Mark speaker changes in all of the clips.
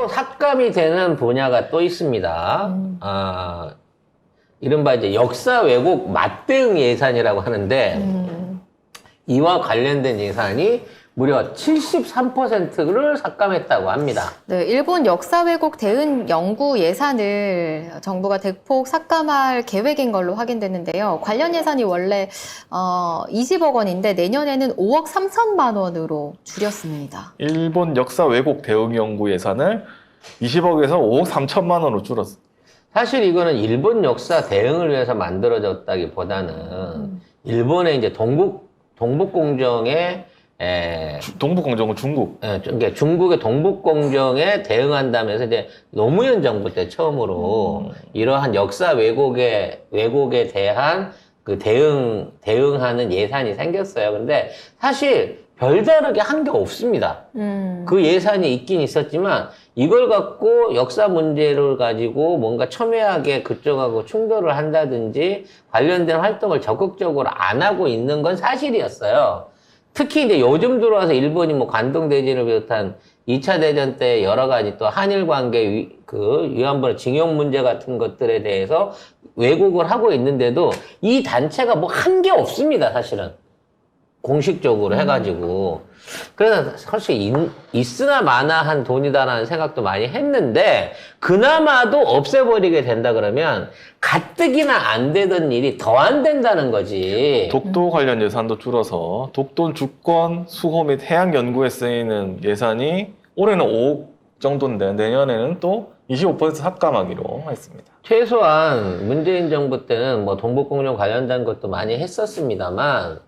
Speaker 1: 또 삭감이 되는 분야가 또 있습니다. 이른바 이제 역사 왜곡 맞대응 예산이라고 하는데, 이와 관련된 예산이 무려 73%를 삭감했다고 합니다.
Speaker 2: 네, 일본 역사 왜곡 대응 연구 예산을 정부가 대폭 삭감할 계획인 걸로 확인됐는데요. 관련 예산이 원래 20억 원인데 내년에는 5억 3천만 원으로 줄였습니다.
Speaker 3: 일본 역사 왜곡 대응 연구 예산을 20억에서 5억 3천만 원으로 줄었습니다.
Speaker 1: 사실 이거는 일본 역사 대응을 위해서 만들어졌다기보다는 일본의 이제 동북공정에
Speaker 3: 동북공정은 중국.
Speaker 1: 그러니까 중국의 동북공정에 대응한다면서 이제 노무현 정부 때 처음으로 이러한 역사 왜곡에 대한 그 대응하는 예산이 생겼어요. 근데 사실 별다르게 한 게 없습니다. 그 예산이 있긴 있었지만 이걸 갖고 역사 문제를 가지고 뭔가 첨예하게 그쪽하고 충돌을 한다든지 관련된 활동을 적극적으로 안 하고 있는 건 사실이었어요. 특히 이제 요즘 들어와서 일본이 뭐 관동대전을 비롯한 2차 대전 때 여러 가지 또 한일 관계 위안부 징용 문제 같은 것들에 대해서 왜곡을 하고 있는데도 이 단체가 뭐 한 게 없습니다, 사실은. 공식적으로 해가지고. 그래서 사실 있으나 마나한 돈이다라는 생각도 많이 했는데, 그나마도 없애버리게 된다 그러면 가뜩이나 안 되던 일이 더 안 된다는 거지.
Speaker 3: 독도 관련 예산도 줄어서 독도 주권 수호 및 해양 연구에 쓰이는 예산이 올해는 5억 정도인데 내년에는 또 25% 삭감하기로 했습니다.
Speaker 1: 최소한 문재인 정부 때는 뭐 동북공정 관련된 것도 많이 했었습니다만,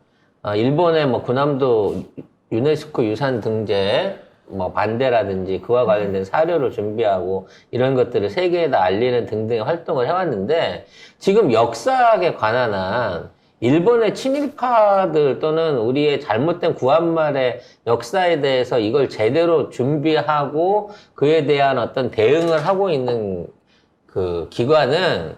Speaker 1: 일본의 뭐 군함도 유네스코 유산 등재 뭐 반대라든지 그와 관련된 사료를 준비하고 이런 것들을 세계에다 알리는 등등의 활동을 해왔는데, 지금 역사학에 관한 한 일본의 친일파들 또는 우리의 잘못된 구한말의 역사에 대해서 이걸 제대로 준비하고 그에 대한 어떤 대응을 하고 있는 그 기관은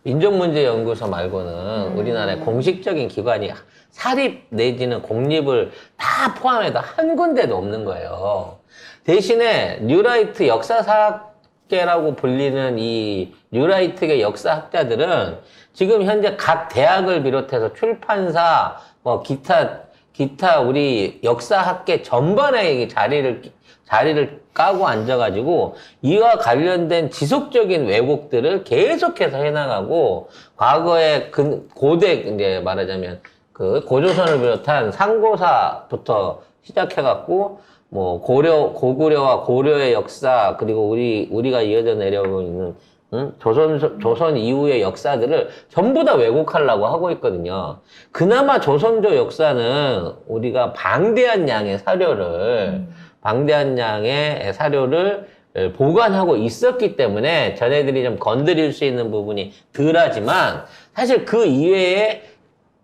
Speaker 1: 민족문제연구소 말고는 우리나라의 공식적인 기관이 사립 내지는 공립을 다 포함해서 한 군데도 없는 거예요. 대신에 뉴라이트 역사사학계라고 불리는 이 뉴라이트계 역사학자들은 지금 현재 각 대학을 비롯해서 출판사, 뭐 기타 우리 역사학계 전반에 자리를 까고 앉아가지고 이와 관련된 지속적인 왜곡들을 계속해서 해나가고, 과거에 고대, 이제 말하자면 그 고조선을 비롯한 상고사부터 시작해갖고 뭐 고구려와 고려의 역사, 그리고 우리가 이어져 내려오고 있는 조선 이후의 역사들을 전부 다 왜곡하려고 하고 있거든요. 그나마 조선조 역사는 우리가 방대한 양의 사료를 보관하고 있었기 때문에 전애들이 좀 건드릴 수 있는 부분이 덜하지만, 사실 그 이외에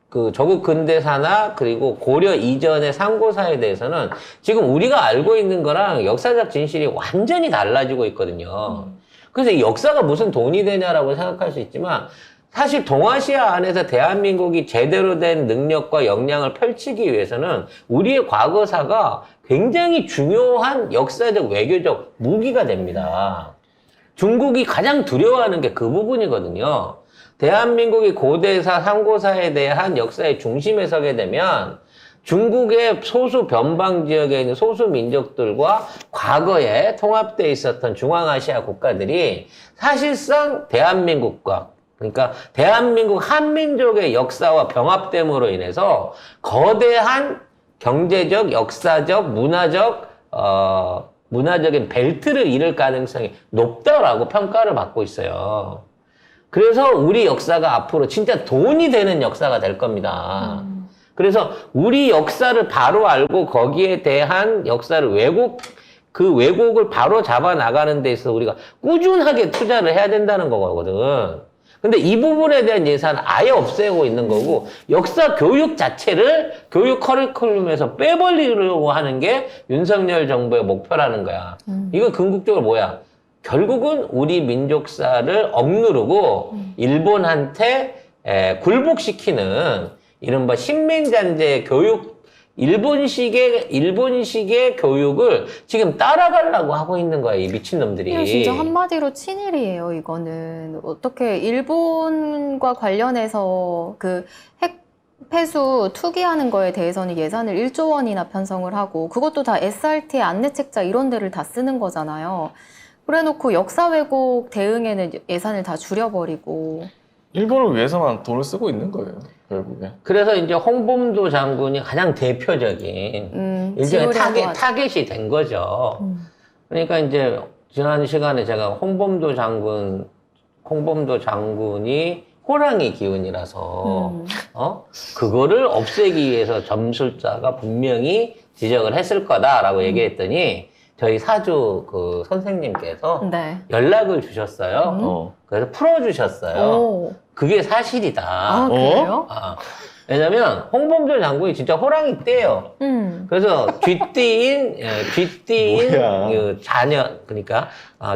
Speaker 1: 그 조국 근대사나 그리고 고려 이전의 상고사에 대해서는 지금 우리가 알고 있는 거랑 역사적 진실이 완전히 달라지고 있거든요. 그래서 이 역사가 무슨 돈이 되냐라고 생각할 수 있지만, 사실 동아시아 안에서 대한민국이 제대로 된 능력과 역량을 펼치기 위해서는 우리의 과거사가 굉장히 중요한 역사적 외교적 무기가 됩니다. 중국이 가장 두려워하는 게 그 부분이거든요. 대한민국이 고대사, 상고사에 대한 역사의 중심에 서게 되면 중국의 소수 변방 지역에 있는 소수 민족들과 과거에 통합되어 있었던 중앙아시아 국가들이 사실상 대한민국과, 그러니까 대한민국 한민족의 역사와 병합됨으로 인해서 거대한 경제적, 역사적, 문화적인 벨트를 이룰 가능성이 높다라고 평가를 받고 있어요. 그래서 우리 역사가 앞으로 진짜 돈이 되는 역사가 될 겁니다. 그래서 우리 역사를 바로 알고 거기에 대한 역사를 그 왜곡을 바로 잡아 나가는 데 있어서 우리가 꾸준하게 투자를 해야 된다는 거거든. 근데 이 부분에 대한 예산은 아예 없애고 있는 거고, 역사 교육 자체를 교육 커리큘럼에서 빼버리려고 하는 게 윤석열 정부의 목표라는 거야. 이건 궁극적으로 뭐야? 결국은 우리 민족사를 억누르고 일본한테 굴복시키는 이른바 식민잔재 교육 일본식의 교육을 지금 따라가려고 하고 있는 거야, 이 미친놈들이.
Speaker 2: 이거 진짜 한마디로 친일이에요, 이거는. 어떻게 일본과 관련해서 그 핵 폐수 투기하는 거에 대해서는 예산을 1조 원이나 편성을 하고 그것도 다 SRT 안내책자 이런 데를 다 쓰는 거잖아요. 그래놓고 역사 왜곡 대응에는 예산을 다 줄여버리고.
Speaker 3: 일본을 위해서만 돈을 쓰고 있는 거예요, 결국에.
Speaker 1: 그래서 이제 홍범도 장군이 가장 대표적인 일종의
Speaker 2: 지우려고 하죠.
Speaker 1: 타겟이 된 거죠. 그러니까 이제 지난 시간에 제가 홍범도 장군이 호랑이 기운이라서 그거를 없애기 위해서 점술자가 분명히 지적을 했을 거다라고 얘기했더니 저희 사주 그 선생님께서
Speaker 2: 네.
Speaker 1: 연락을 주셨어요. 그래서 풀어주셨어요.
Speaker 2: 오.
Speaker 1: 그게 사실이다.
Speaker 2: 아, 그래요?
Speaker 1: 왜냐면 홍범도 장군이 진짜 호랑이 떼요. 그래서 쥐띠인
Speaker 3: 뭐야.
Speaker 1: 그 자녀 그러니까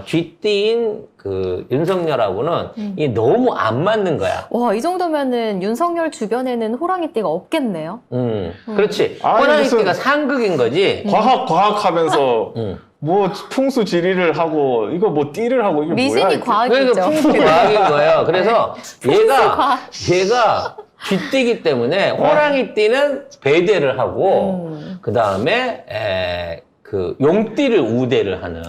Speaker 1: 쥐띠인 그 윤석열하고는 이게 너무 안 맞는 거야.
Speaker 2: 와, 이 정도면은 윤석열 주변에는 호랑이띠가 없겠네요.
Speaker 1: 그렇지.
Speaker 3: 아니,
Speaker 1: 호랑이띠가
Speaker 3: 무슨-
Speaker 1: 상극인 거지.
Speaker 3: 과학 하면서
Speaker 1: 응.
Speaker 3: 뭐 풍수 지리를 하고 이거 뭐 띠를 하고 이게 뭐야?
Speaker 2: 미신이
Speaker 3: 이게.
Speaker 2: 과학이죠.
Speaker 1: 그러니까 풍수과학인 거예요. 그래서 얘가 쥐띠기 때문에 호랑이띠는 배대를 하고 그 다음에 그 용띠를 우대를 하는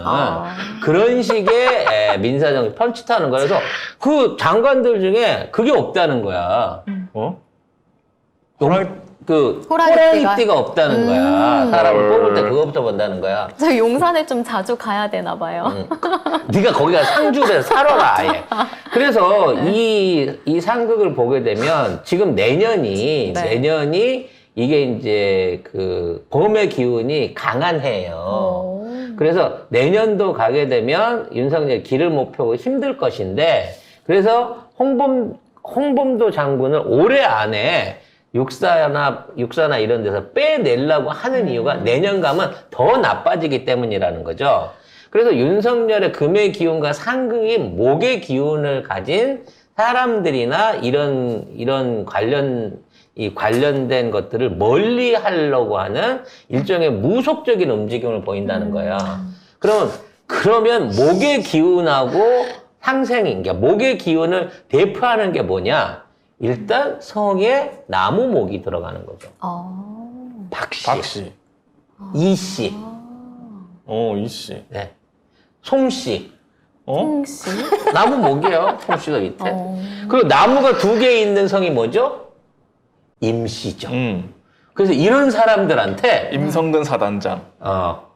Speaker 1: 그런 식의 민사정이 펼치타는 거예요. 그래서 그 장관들 중에 그게 없다는 거야.
Speaker 3: 어?
Speaker 1: 호랑이띠가 없다는 거야. 사람을 뽑을 때 그거부터 본다는 거야.
Speaker 2: 저 용산에 좀 자주 가야 되나 봐요.
Speaker 1: 네가 거기가 상주를 해서 살아라 아예. 그래서 이 상극을 보게 되면 지금 내년이 이게 이제 그 봄의 기운이 강한 해예요. 그래서 내년도 가게 되면 윤석열 길을 못 펴고 힘들 것인데 그래서 홍범도 장군을 올해 안에 육사나 이런 데서 빼내려고 하는 이유가 내년 가면 더 나빠지기 때문이라는 거죠. 그래서 윤석열의 금의 기운과 상극이 목의 기운을 가진 사람들이나 이런 관련된 것들을 멀리 하려고 하는 일종의 무속적인 움직임을 보인다는 거야. 그러면 목의 기운하고 상생인 게 목의 기운을 대표하는 게 뭐냐? 일단 성에 나무목이 들어가는 거죠. 박씨, 이씨,
Speaker 3: 이씨.
Speaker 1: 네. 송씨,
Speaker 2: 홍씨.
Speaker 1: 나무목이에요. 송씨가 밑에. 그리고 나무가 2개 있는 성이 뭐죠? 임씨죠. 그래서 이런 사람들한테
Speaker 3: 임성근 사단장.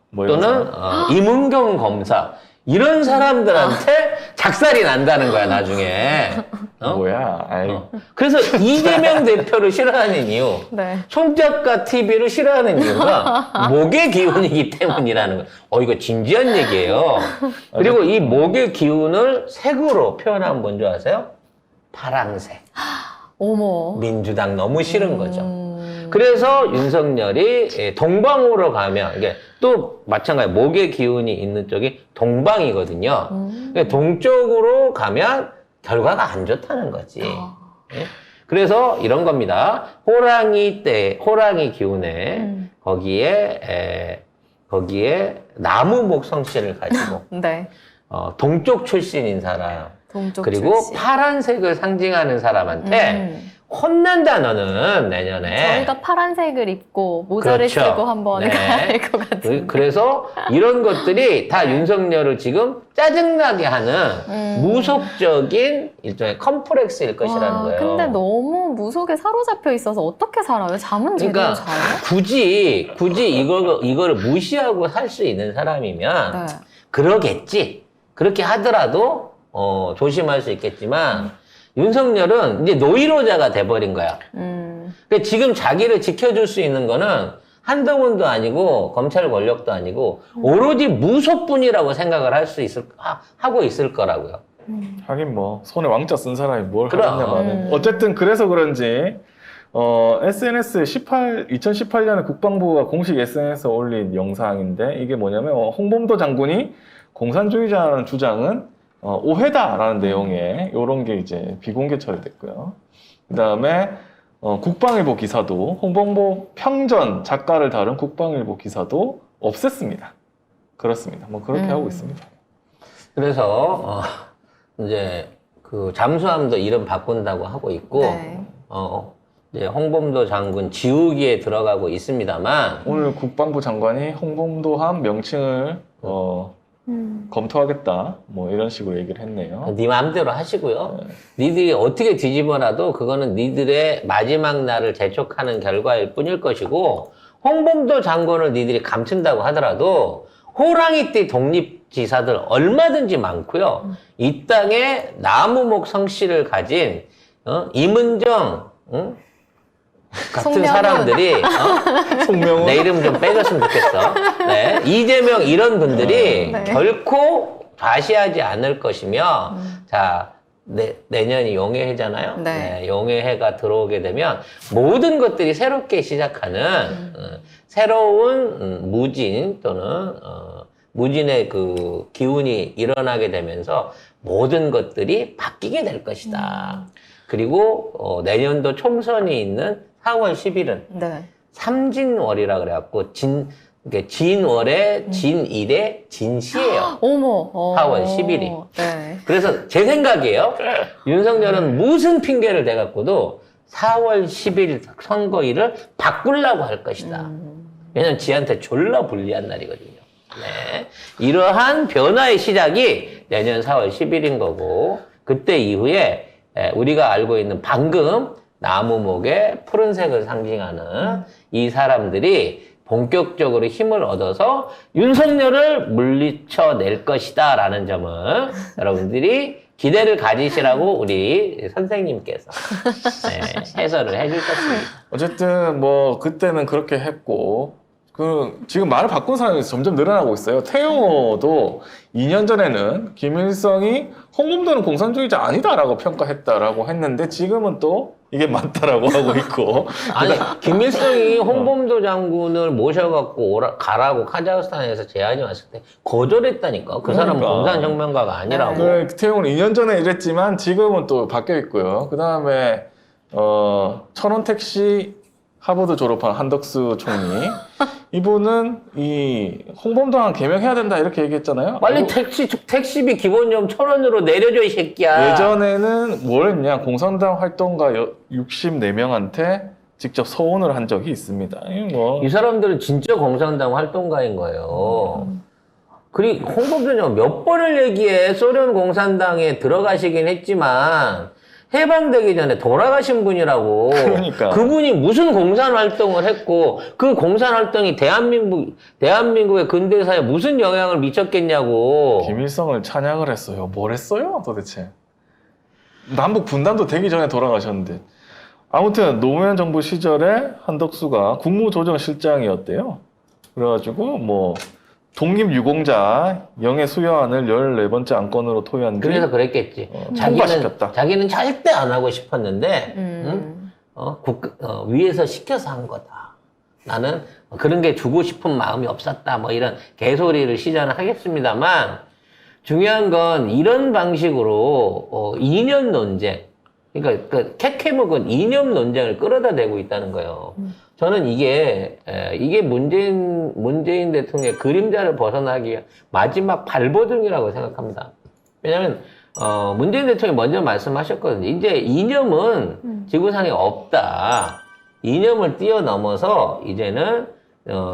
Speaker 3: 뭐 이런
Speaker 1: 또는 임은경 검사 이런 사람들한테 작살이 난다는 거야 나중에.
Speaker 3: 뭐야? 아이.
Speaker 1: 그래서 이재명 대표를 싫어하는 이유,
Speaker 2: 네.
Speaker 1: 손작가 TV를 싫어하는 이유가 목의 기운이기 때문이라는 거예요. 이거 진지한 얘기예요. 그리고 이 목의 기운을 색으로 표현하면 뭔지 아세요? 파랑색.
Speaker 2: 어머.
Speaker 1: 민주당 너무 싫은 거죠. 그래서 윤석열이 동방으로 가면 이게 또 마찬가지 목의 기운이 있는 쪽이 동방이거든요. 그러니까 동쪽으로 가면 결과가 안 좋다는 거지. 예? 그래서 이런 겁니다. 호랑이 기운에 거기에 나무목 성씨를 가지고
Speaker 2: 네.
Speaker 1: 동쪽 출신인 사람
Speaker 2: 동쪽
Speaker 1: 그리고
Speaker 2: 출신.
Speaker 1: 파란색을 상징하는 사람한테 혼난다 너는 내년에.
Speaker 2: 저희가 파란색을 입고 모자를
Speaker 1: 그렇죠.
Speaker 2: 쓰고 한번
Speaker 1: 네.
Speaker 2: 가야 될 것 같은데.
Speaker 1: 그래서 이런 것들이 다 윤석열을 지금 짜증나게 하는 무속적인 일종의 컴플렉스일 것이라는 거예요.
Speaker 2: 근데 너무 무속에 사로잡혀 있어서 어떻게 살아요? 잠은 제대로
Speaker 1: 그러니까
Speaker 2: 자요?
Speaker 1: 굳이 이거를 무시하고 살 수 있는 사람이면
Speaker 2: 네.
Speaker 1: 그러겠지. 그렇게 하더라도 조심할 수 있겠지만 윤석열은 이제 노이로자가 돼버린 거야. 그러니까 지금 자기를 지켜줄 수 있는 거는 한동훈도 아니고 검찰 권력도 아니고 오로지 무속뿐이라고 생각을 하고 있을 거라고요.
Speaker 3: 하긴 뭐 손에 왕자 쓴 사람이 뭘
Speaker 1: 그럼.
Speaker 3: 하겠냐마는. 어쨌든 그래서 그런지 SNS에 2018년에 국방부가 공식 SNS에 올린 영상인데 이게 뭐냐면 홍범도 장군이 공산주의자라는 주장은 오해다라는 내용의 이런 게 이제 비공개 처리됐고요. 그 다음에 국방일보 기사도 홍범보 평전 작가를 다룬 국방일보 기사도 없앴습니다. 그렇습니다. 뭐 그렇게 하고 있습니다.
Speaker 1: 그래서 이제 그 잠수함도 이름 바꾼다고 하고 있고
Speaker 2: 네.
Speaker 1: 이제 홍범도 장군 지우기에 들어가고 있습니다만
Speaker 3: 오늘 국방부 장관이 홍범도함 명칭을 검토하겠다 뭐 이런 식으로 얘기를 했네요.
Speaker 1: 네 마음대로 하시고요. 니들이 어떻게 뒤집어놔도 그거는 니들의 마지막 날을 재촉하는 결과일 뿐일 것이고 홍범도 장군을 니들이 감춘다고 하더라도 호랑이띠 독립지사들 얼마든지 많고요. 이 땅에 나무목 성씨를 가진 임은정 같은
Speaker 2: 송명훈.
Speaker 1: 사람들이
Speaker 3: 송명훈
Speaker 1: 내 이름 좀 빼줬으면 좋겠어. 네. 이재명 이런 분들이
Speaker 2: 네.
Speaker 1: 결코 좌시하지 않을 것이며 자 내년이 용해해잖아요.
Speaker 2: 네.
Speaker 1: 용해해가 들어오게 되면 모든 것들이 새롭게 시작하는 새로운 무진 또는 무진의 그 기운이 일어나게 되면서 모든 것들이 바뀌게 될 것이다. 그리고 내년도 총선이 있는 4월 10일은
Speaker 2: 네.
Speaker 1: 삼진월이라 그래갖고 진월에 진일에 진시예요.
Speaker 2: 어머.
Speaker 1: 4월 10일이.
Speaker 2: 네.
Speaker 1: 그래서 제 생각이에요. 윤석열은 무슨 핑계를 대갖고도 4월 10일 선거일을 바꾸려고 할 것이다. 왜냐면 지한테 졸라 불리한 날이거든요. 네. 이러한 변화의 시작이 내년 4월 10일인 거고 그때 이후에 우리가 알고 있는 방금 나무목의 푸른색을 상징하는 이 사람들이 본격적으로 힘을 얻어서 윤석열을 물리쳐낼 것이다 라는 점을 여러분들이 기대를 가지시라고 우리 선생님께서 해설을 해줄 것입니다.
Speaker 3: 어쨌든 뭐 그때는 그렇게 했고 지금 말을 바꾼 사람이 점점 늘어나고 있어요. 태용호도 2년 전에는 김일성이 홍범도는 공산주의자 아니다라고 평가했다라고 했는데 지금은 또 이게 맞다라고 하고 있고
Speaker 1: 아니 김일성이 홍범도 장군을 모셔갖고 가라고 카자흐스탄에서 제안이 왔을 때 거절했다니까. 그 사람은
Speaker 3: 그러니까.
Speaker 1: 공산혁명가가 아니라고.
Speaker 3: 그 태용은 2년 전에 이랬지만 지금은 또 바뀌어 있고요. 그 다음에 천원택시 하버드 졸업한 한덕수 총리 이분은 이 홍범도항 개명해야 된다 이렇게 얘기했잖아요.
Speaker 1: 빨리 택시비 기본요금 1,000원으로 내려줘 이 새끼야.
Speaker 3: 예전에는 뭘 했냐 공산당 활동가 64명한테 직접 서원을 한 적이 있습니다.
Speaker 1: 이 사람들은 진짜 공산당 활동가인 거예요. 그리고 홍범도 장군 몇 번을 얘기해. 소련 공산당에 들어가시긴 했지만 해방되기 전에 돌아가신 분이라고.
Speaker 3: 그러니까.
Speaker 1: 그분이 무슨 공산 활동을 했고 그 공산 활동이 대한민국의 근대사에 무슨 영향을 미쳤겠냐고.
Speaker 3: 김일성을 찬양을 했어요. 뭘 했어요 도대체? 남북 분단도 되기 전에 돌아가셨는데. 아무튼 노무현 정부 시절에 한덕수가 국무조정실장이었대요. 그래가지고 뭐 독립유공자 영예 수여안을 14번째 안건으로 토의한 뒤
Speaker 1: 그래서 그랬겠지.
Speaker 3: 통과시켰다.
Speaker 1: 자기는 절대 안 하고 싶었는데 응? 위에서 시켜서 한 거다. 나는 그런 게 주고 싶은 마음이 없었다. 뭐 이런 개소리를 시전을 하겠습니다만 중요한 건 이런 방식으로 이념 논쟁, 그러니까 그 캐캐묵은 이념 논쟁을 끌어다 대고 있다는 거예요. 저는 이게 문재인 대통령의 그림자를 벗어나기 위한 마지막 발버둥이라고 생각합니다. 왜냐하면 문재인 대통령이 먼저 말씀하셨거든요. 이제 이념은 지구상에 없다. 이념을 뛰어넘어서 이제는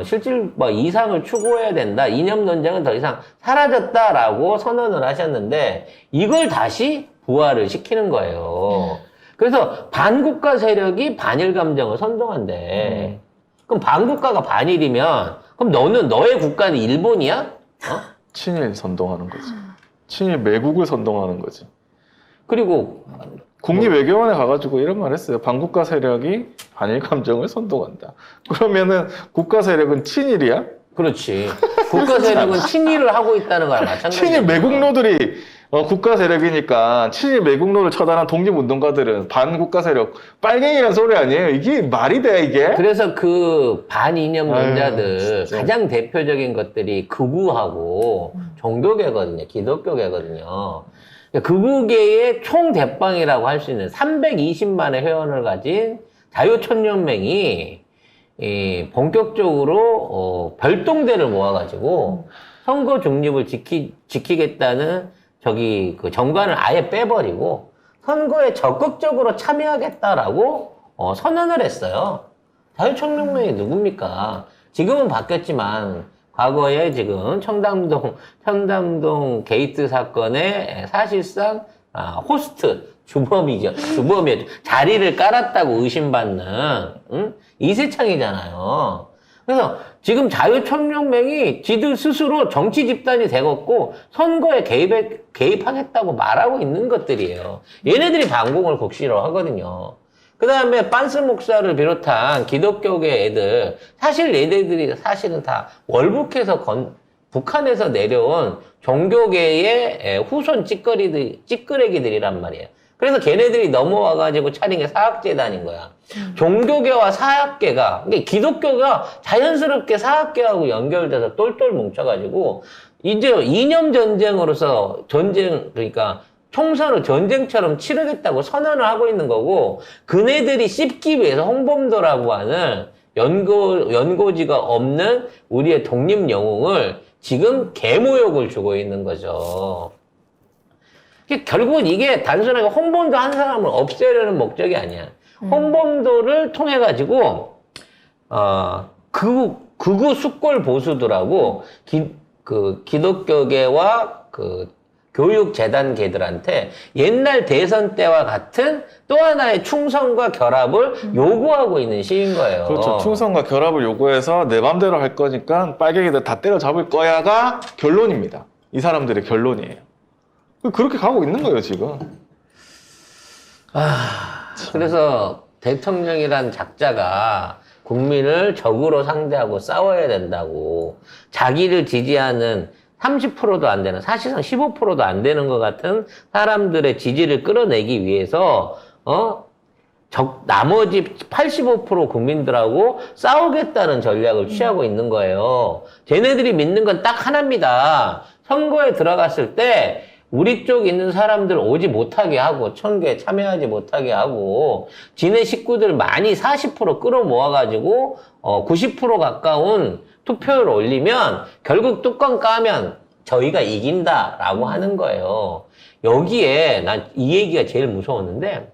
Speaker 1: 실질과 이상을 추구해야 된다. 이념 논쟁은 더 이상 사라졌다라고 선언을 하셨는데 이걸 다시 부활을 시키는 거예요. 그래서 반국가 세력이 반일 감정을 선동한대. 그럼 반국가가 반일이면 그럼 너는 너의 국가는 일본이야?
Speaker 3: 친일 선동하는 거지. 친일 매국을 선동하는 거지.
Speaker 1: 그리고
Speaker 3: 국립외교원에 가가지고 이런 말 했어요. 반국가 세력이 반일 감정을 선동한다. 그러면은 국가 세력은 친일이야?
Speaker 1: 그렇지. 국가 세력은 친일을 하고 있다는 거랑 마찬가지야.
Speaker 3: 친일 매국노들이 국가 세력이니까 친일 매국노를 처단한 독립운동가들은 반국가 세력 빨갱이란 소리 아니에요? 이게 말이 돼 이게?
Speaker 1: 그래서 그 반이념론자들
Speaker 3: 아유, 진짜.
Speaker 1: 가장 대표적인 것들이 극우하고 종교계거든요. 기독교계거든요. 극우계의 총대빵이라고 할 수 있는 320만의 회원을 가진 자유촌연맹이 본격적으로 별동대를 모아가지고 선거 중립을 지키겠다는 그 정관을 아예 빼버리고 선거에 적극적으로 참여하겠다라고 선언을 했어요. 자유총연맹이 누굽니까? 지금은 바뀌었지만 과거에 지금 청담동 게이트 사건의 사실상 호스트 주범이죠. 자리를 깔았다고 의심받는 이세창이잖아요. 그래서 지금 자유총연맹이 지들 스스로 정치 집단이 되었고 선거에 개입하겠다고 말하고 있는 것들이에요. 얘네들이 반공을 곡시로 하거든요. 그 다음에 빤스 목사를 비롯한 기독교계 애들, 사실 얘네들이 사실은 다 월북해서 북한에서 내려온 종교계의 후손 찌끄레기들이란 말이에요. 그래서 걔네들이 넘어와가지고 차린 게 사학재단인 거야. 종교계와 사학계가, 그러니까 기독교가 자연스럽게 사학계하고 연결돼서 똘똘 뭉쳐가지고, 이제 이념 전쟁으로서 그러니까 총선을 전쟁처럼 치르겠다고 선언을 하고 있는 거고, 그네들이 씹기 위해서 홍범도라고 하는 연고지가 없는 우리의 독립 영웅을 지금 계모욕을 주고 있는 거죠. 결국은 이게 단순하게 홍범도 한 사람을 없애려는 목적이 아니야. 홍범도를 통해 가지고 극우 숙골 보수들하고 기독교계와 교육재단계들한테 옛날 대선 때와 같은 또 하나의 충성과 결합을 요구하고 있는 시인 거예요.
Speaker 3: 그렇죠. 충성과 결합을 요구해서 내 맘대로 할 거니까 빨갱이들 다 때려잡을 거야가 결론입니다. 이 사람들의 결론이에요. 그렇게 가고 있는 거예요, 지금.
Speaker 1: 그래서 대통령이란 작자가 국민을 적으로 상대하고 싸워야 된다고, 자기를 지지하는 30%도 안 되는, 사실상 15%도 안 되는 것 같은 사람들의 지지를 끌어내기 위해서 나머지 85% 국민들하고 싸우겠다는 전략을 취하고 있는 거예요. 쟤네들이 믿는 건 딱 하나입니다. 선거에 들어갔을 때 우리 쪽 있는 사람들 오지 못하게 하고, 선거에 참여하지 못하게 하고, 지네 식구들 많이 40% 끌어모아가지고 90% 가까운 투표율을 올리면 결국 뚜껑 까면 저희가 이긴다라고 하는 거예요. 여기에 난 이 얘기가 제일 무서웠는데,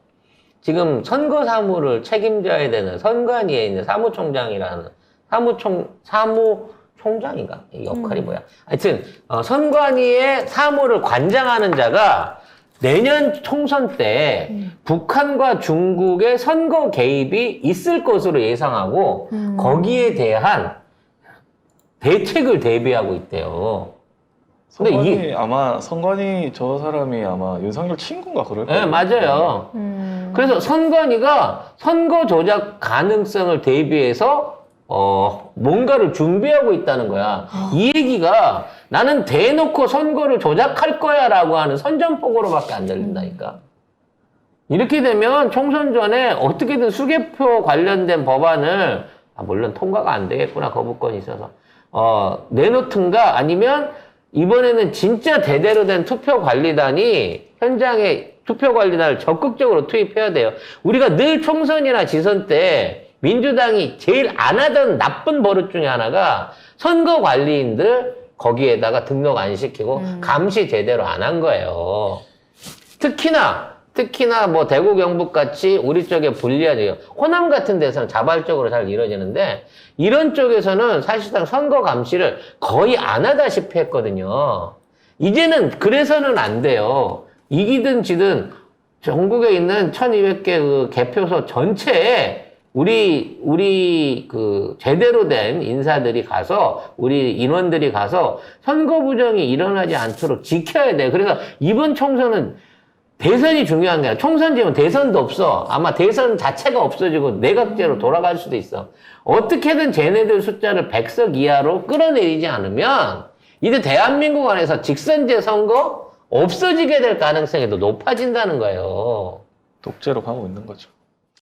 Speaker 1: 지금 선거 사무를 책임져야 되는 선관위에 있는 사무총장이라는 사무총장인가? 이 역할이 뭐야? 하여튼 선관위의 사무를 관장하는 자가 내년 총선 때 북한과 중국의 선거 개입이 있을 것으로 예상하고 거기에 대한 대책을 대비하고 있대요. 근데
Speaker 3: 선관위 저 사람이 아마 윤석열 친구인가 그럴 거예요.
Speaker 1: 네, 맞아요. 그래서 선관위가 선거 조작 가능성을 대비해서 뭔가를 준비하고 있다는 거야. 이 얘기가 나는 대놓고 선거를 조작할 거야 라고 하는 선전포고로밖에 안 들린다니까. 이렇게 되면 총선 전에 어떻게든 수개표 관련된 법안을 물론 통과가 안 되겠구나, 거부권이 있어서 내놓든가, 아니면 이번에는 진짜 제대로 된 투표관리단이 현장에 투표관리단을 적극적으로 투입해야 돼요. 우리가 늘 총선이나 지선 때 민주당이 제일 안 하던 나쁜 버릇 중에 하나가 선거관리인들 거기에다가 등록 안 시키고 감시 제대로 안 한 거예요. 특히나 뭐 대구 경북 같이 우리 쪽에 불리하죠. 호남 같은 데서는 자발적으로 잘 이루어지는데, 이런 쪽에서는 사실상 선거 감시를 거의 안 하다시피 했거든요. 이제는 그래서는 안 돼요. 이기든 지든 전국에 있는 1200개 그 개표소 전체에 우리 제대로 된 인사들이 가서, 우리 인원들이 가서 선거 부정이 일어나지 않도록 지켜야 돼요. 그래서 이번 총선은 대선이 중요한 게 아니라, 총선 지면 대선도 없어. 아마 대선 자체가 없어지고 내각제로 돌아갈 수도 있어. 어떻게든 쟤네들 숫자를 100석 이하로 끌어내리지 않으면 이제 대한민국 안에서 직선제 선거 없어지게 될 가능성이 더 높아진다는 거예요.
Speaker 3: 독재로 가고 있는 거죠.